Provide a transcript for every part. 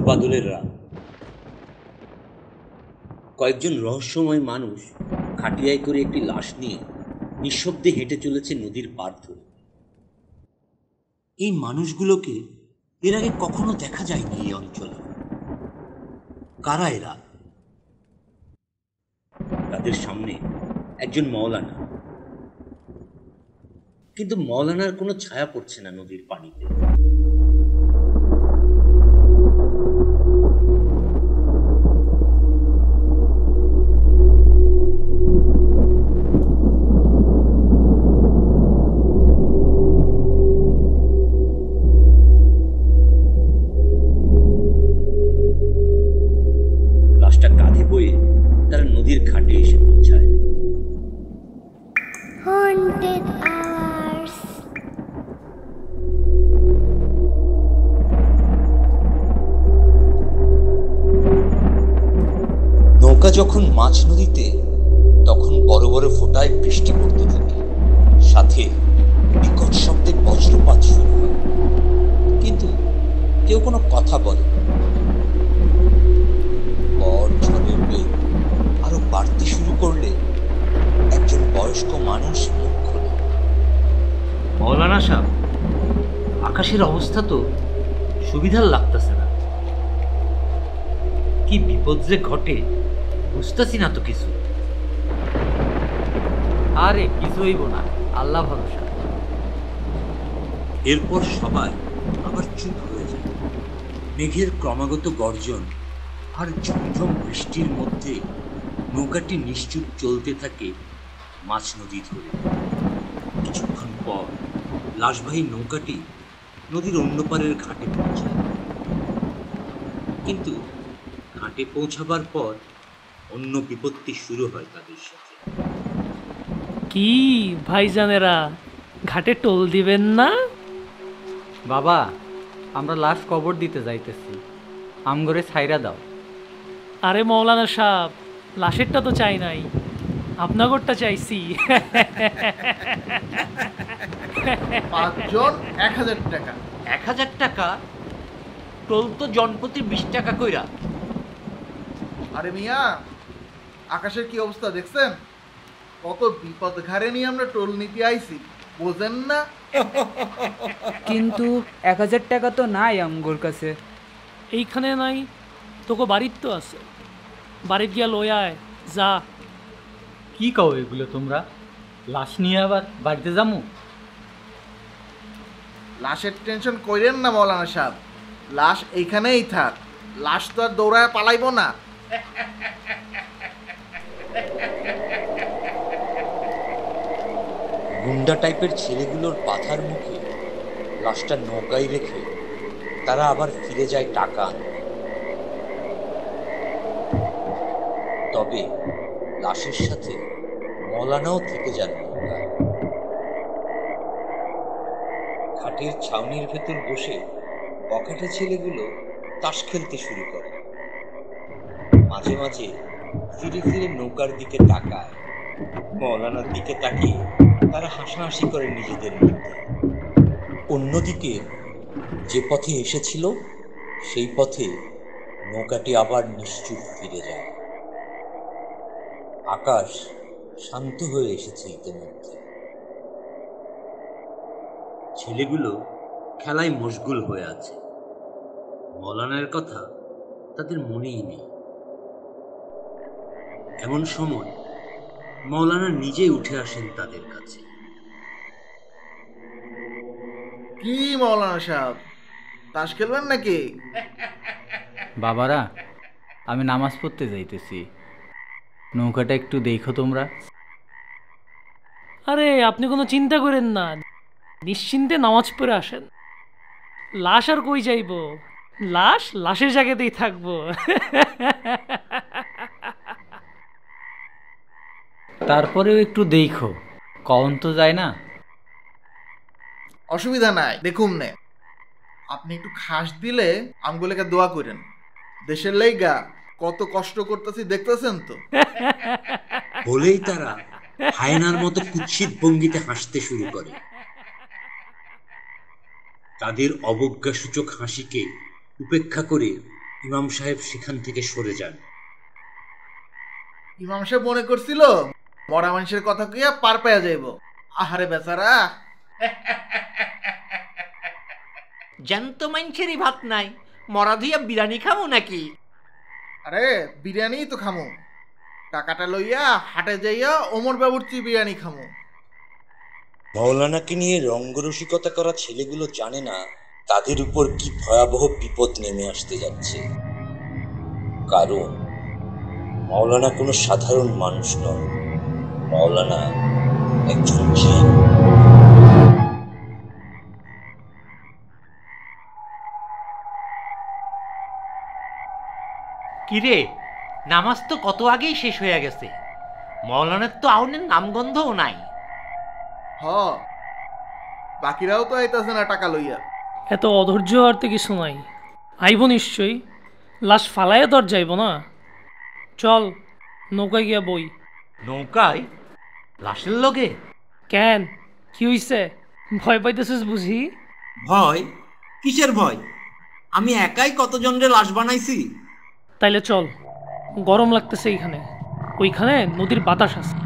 বাদলের রাত। কয়েকজন রহস্যময় মানুষ খাটিয়ায় করে একটি লাশ নিয়ে নিঃশব্দে হেঁটে চলেছে নদীর পার ধরে। এই মানুষগুলোকে এর আগে কখনো দেখা যায়নি এই অঞ্চলে। কারা এরা? তাদের সামনে একজন মওলানা, কিন্তু মওলানার কোনো ছায়া পড়ছে না নদীর পানিতে। লাশটা কাঁধে বয়ে তারা নদীর ঘাটে এসে পৌঁছায়। Haunted hours. নৌকা যখন মাঝ নদীতে, তখন বড় বড় ফোঁটায় বৃষ্টি পড়তে থাকে, সাথে বিকট শব্দে বজ্রপাত শুরু হয়, কিন্তু কেউ কোনো কথা বলে না। পর ঝড়ের বেগ আরো বাড়তে শুরু করলে একজন বয়স্ক মানুষ মুখ খোলে। মৌলানা সাহেব, আকাশের অবস্থা তো সুবিধার লাগতেছে না। কি বিপদ যে ঘটে বুঝতেছি না তো কিছু। আরে কিছু হইব না, আল্লাহ ভরসা। এরপর সবাই আবার চুপ হয়ে যায়। মেঘের ক্রমাগত গর্জন আর ঝমঝম বৃষ্টির মধ্যে নৌকাটি নিশ্চুপ চলতে থাকে মাঝ নদী ধরে। কিছুক্ষণ পর লাশবাহী নৌকাটি নদীর অন্য পারের ঘাটে পৌঁছায়, কিন্তু ঘাটে পৌঁছাবার পর অন্য বিপত্তি শুরু হয় তাদের সাথে। কি ভাইজানেরা, ঘাটে টোল দিবেন না? বাবা, আমরা লাশ কবর দিতে যাইতেছি, আমগরে ছাইরা দাও। আরে মৌলানা সাহেব, লাশেরটা তো চাই নাই, আপনাগরটা চাইছি। 5 জন 1000 টাকা। 1000 টাকা? টোল তো জনপ্রতি 20 টাকা কইরা। আরে মিয়া, আকাশের কি অবস্থা দেখছেন? কত বিপদ ঘাড়ে নিয়ে আমরা টোল নিতে আইছি, বোঝেন না? কিন্তু 1000 টাকা তো নাই আমগোর কাছে। এইখানে নাই, তোকে বাড়ির তো আছে, বাড়ির গিয়া লয়ায় যা। কি কও এগুলো তোমরা? লাশ নিয়ে আবার বাড়িতে যামু? লাশের টেনশন কইরেন না মৌলানা সাহেব, লাশ এইখানেই থাক, লাশ তো আর দৌড়ায় পালাইবো না। গুন্ডা টাইপের ছেলেগুলোর পাথার মুখে লাশটা নৌকায় রেখে তারা আবার ফিরে যায় টাকা আনতে। তবে লাশের সাথে মৌলানাও থেকে যান নৌকায়। ঘাটের ছাউনির ভেতর বসে বখাটে ছেলেগুলো তাস খেলতে শুরু করে। মাঝে মাঝে ফিরে ফিরে নৌকার দিকে তাকায়। মৌলানার দিকে তাকিয়ে তারা হাসাহাসি করে নিজেদের মধ্যে। অন্যদিকে যে পথে এসেছিল সেই পথে নৌকাটি আবার নিশ্চুপ ফিরে যায়। আকাশ শান্ত হয়ে এসেছে ইতিমধ্যে। ছেলেগুলো খেলায় মশগুল হয়ে আছে, মৌলানার কথা তাদের মনেই নেই। এমন সময় মৌলানা নিজেই উঠে আসেন তাদের কাছে। কি মৌলানা সাহেব, তাস খেলবেন নাকি? বাবারা, আমি নামাজ পড়তে যাইতেছি, নৌকাটা একটু দেখো তোমরা। আরে আপনি কোনো চিন্তা করেন না, নিশ্চিন্তে নামাজ পড়ে আসেন। লাশ আর কই যাইব, লাশ লাশের জায়গাতেই থাকবো। তারপরেও একটু দেখো, কখন তো যায় না। অসুবিধা নাই, দেখুন নে। আপনি একটু খাস দিলে আমগুলোকে দোয়া করেন, দেশের লাইগা কত কষ্ট করতেছি দেখতেছেন তো। বলেই তারা হায়নার মতো কুৎসিত ভঙ্গিতে হাসতে শুরু করে। তাদের অবজ্ঞাসূচক হাসিকে উপেক্ষা করে ইমাম সাহেব সেখান থেকে সরে যান। ইমাম সাহেব মনে করছিল মরা মানুষের কথা কইয়া পার পাইয়া যাইব। আহারে বেচারা, জ্যান্ত মানুষেরই ভাত নাই, মরা দিয়া বিরিয়ানি খাবো নাকি? আরে বিরিয়ানি তো খামু, টাকাটা লইয়া হাটে যাইয়া ওমর বাবুর বিরিয়ানি খামু। মৌলানাকে নিয়ে রঙ্গরসিকতা করা ছেলেগুলো জানে না তাদের উপর কি ভয়াবহ বিপদ নেমে আসতে যাচ্ছে। কারণ মৌলানা কোনো সাধারণ মানুষ নয়, মৌলানা একজন জিন। কিরে, নামাজ তো কত আগেই শেষ হয়ে গেছে, মৌলানার তো আউনের নামগন্ধও নাই। হ, বাকিরাও তো আইতাছে না টাকা লইয়া। এত অধৈর্য আর তো কিছু নাই, আইব নিশ্চয়ই। লাশ ফালাইয়া তো আর যাইব না। চল নৌকায় গিয়া বই। নৌকায়? লাশের লগে? কেন, কি হইছে? ভয় পাইতেছিস বুঝি? ভয়? কিসের ভয়? আমি একাই কতজনের লাশ বানাইছি। তাইলে চল, গরম লাগতেছে এইখানে, ওইখানে নদীর বাতাস আছে।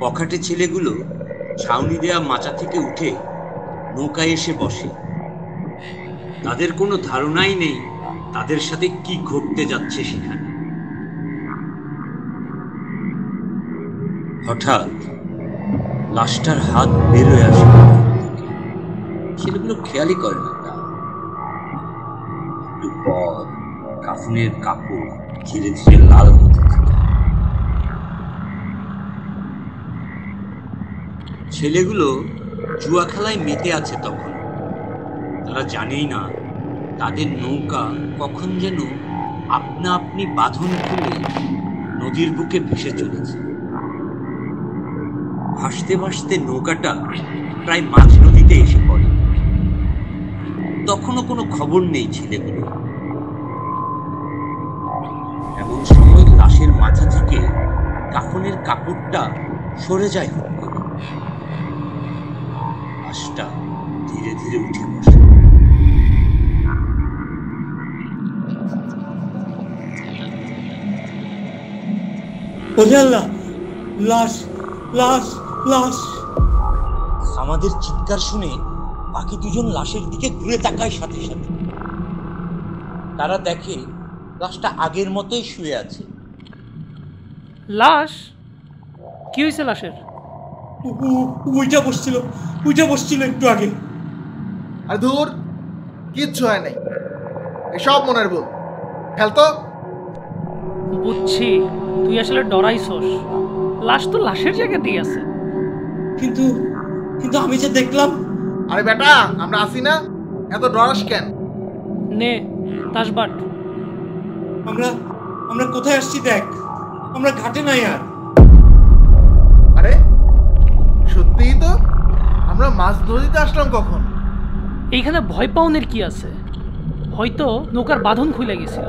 বখাটে ছেলেগুলো ছাউনি দেয়া মাচা থেকে উঠে নৌকায় এসে বসে। তাদের কোনো ধারণাই নেই তাদের সাথে কি ঘটতে যাচ্ছে সেখানে। হঠাৎ লাশটার হাত বেরোয় আসে। ছেলেগুলো খেয়ালই করে না তা। একটু পর কাফনের কাপড় ধীরে ধীরে লাল হতে থাকে। ছেলেগুলো জুয়া খেলায় মেতে আছে তখন। তারা জানেই না তাদের নৌকা কখন যেন আপনা আপনি বাঁধন খুলে নদীর বুকে ভেসে চলেছে। ভাসতে ভাসতে নৌকাটা প্রায় মাঝ নদীতে এসে পড়ে। তখনও কোনো খবর নেই ছেলেগুলো। এমন সময় লাশের মাথা থেকে কাফনের কাপড়টা সরে যায় হুট করে। লাশটা ধীরে ধীরে উঠে বসে। লাশ লাশ লাশ! আমাদের চিৎকার শুনে বাকি দুজন লাশের দিকে ঘুরে তাকায় সাথে সাথে। তারা দেখে লাশটা আগের মতোই শুয়ে আছে। লাশ? কি হয়েছে লাশের? উইটা বসছিল একটু আগে। আর ধুর, কিচ্ছু হয় নাই, এসব মনের ভুল। খেলতো বুঝছি, তুই আসলে ডরাইছস। লাশ তো লাশের জায়গাতেই আছে। কিন্তু কিন্তু আমি যে দেখলাম। আরে বেটা, আমরা আসি না, এত ডরাস কেন? নে তাসবাট। আমরা কোথায় আসছি দেখ, আমরা ঘাটে নাই আর। আরে সত্যিই তো, আমরা মাছ ধরিতে আসলাম কখন? এইখানে ভয় পাওনের কি আছে? হয়তো নৌকার বাঁধন খুলে গেছিল।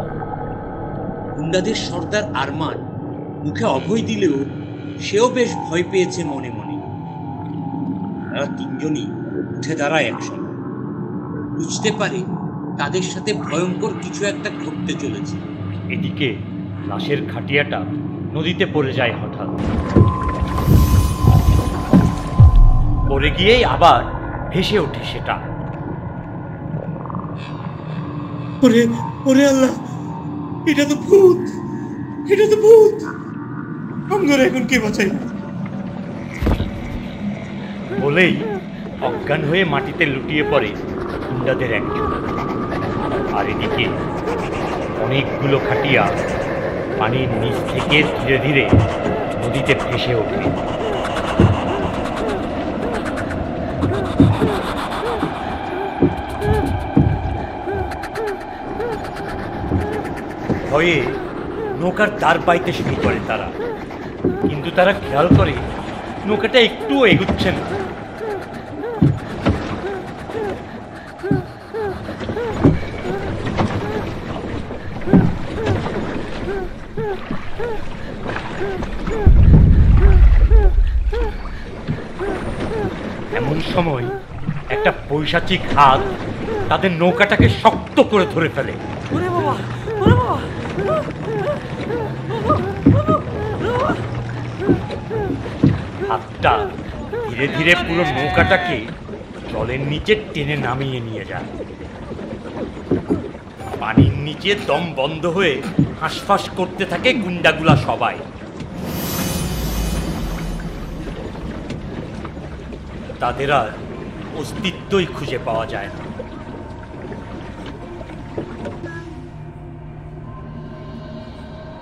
গুন্ডাদের সর্দার আরমান মুখে অভয় দিলেও সেও বেশ ভয় পেয়েছে মনে মনে। তারা তিনজনই উঠে দাঁড়ায় একসঙ্গে। বুঝতে পারে তাদের সাথে ভয়ঙ্কর কিছু একটা ঘটতে চলেছে। এদিকে লাশের খাটিয়াটা নদীতে পড়ে যায় হঠাৎ। পড়ে গিয়েই আবার ভেসে ওঠে সেটা। ওরে আল্লাহ, এটা তো ভূত! আমরা এখন কে বাঁচাই? বলেই অজ্ঞান হয়ে মাটিতে লুটিয়ে পড়ে গুন্ডাদের একজন। আর এদিকে অনেকগুলো খাটিয়া পানির নিচ থেকে ধীরে ধীরে নদীতে ভেসে ওঠে। ভয়ে নৌকার দাঁড় বাইতে শুরু করে তারা, কিন্তু তারা খেয়াল করে নৌকাটা একটুও এগুচ্ছে না। এমন সময় একটা পৈশাচিক হাত তাদের নৌকাটাকে শক্ত করে ধরে ফেলে। ওরে বাবা, ওরে বাবা! হাতটা ধীরে ধীরে পুরো নৌকাটাকে জলের নিচে টেনে নামিয়ে নিয়ে যায়। পানির নিচে দম বন্ধ হয়ে হাঁসফাঁস করতে থাকে গুন্ডাগুলা সবাই। তাদের আর অস্তিত্বই খুঁজে পাওয়া যায় না।